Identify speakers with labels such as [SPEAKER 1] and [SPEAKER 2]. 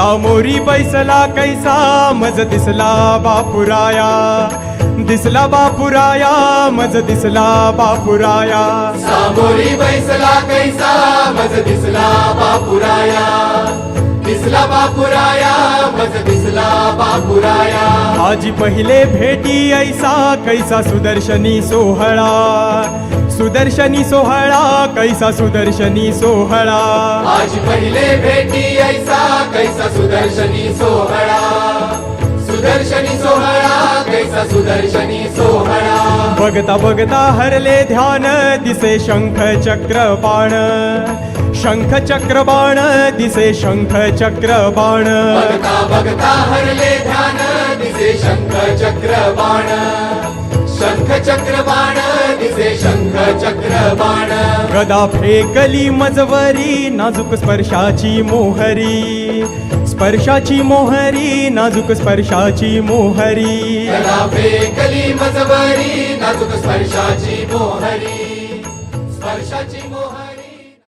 [SPEAKER 1] सामोरी बैसला कैसा मज दिसला बापुराया, दिसला बापुराया मज दिसला बापुराया.
[SPEAKER 2] सामोरी बैसला कैसा मज दिसला बापुराया, दिसला बापुराया मज दिसला बापुराया.
[SPEAKER 1] आजी पहिले भेटी ऐसा कैसा सुदर्शनी सोहळा, सुदर्शनी सोहळा कैसा सुदर्शनी सोहळा.
[SPEAKER 2] आज पहिले भेटी ऐसा कैसा सुदर्शनी सोहळा, सुदर्शनी सोहळा कैसा सुदर्शनी सोहळा.
[SPEAKER 1] बघता बघता हरले ध्यान दिसे शंख चक्र बाण, शंख चक्र बाण दिसे शंख चक्र बाण.
[SPEAKER 2] बघता बघता हरले ध्यान दिसे शंख चक्र बाण, शंख चक्र बाण दिसे शंख चक्र बाण.
[SPEAKER 1] गदा फेकली मजवरी नाजूक स्पर्शाची मोहरी, स्पर्शाची मोहरी नाजूक स्पर्शाची मोहरी.
[SPEAKER 2] गदा फेकली मजवरी नाजूक स्पर्शाची मोहरी, स्पर्शाची मोहरी.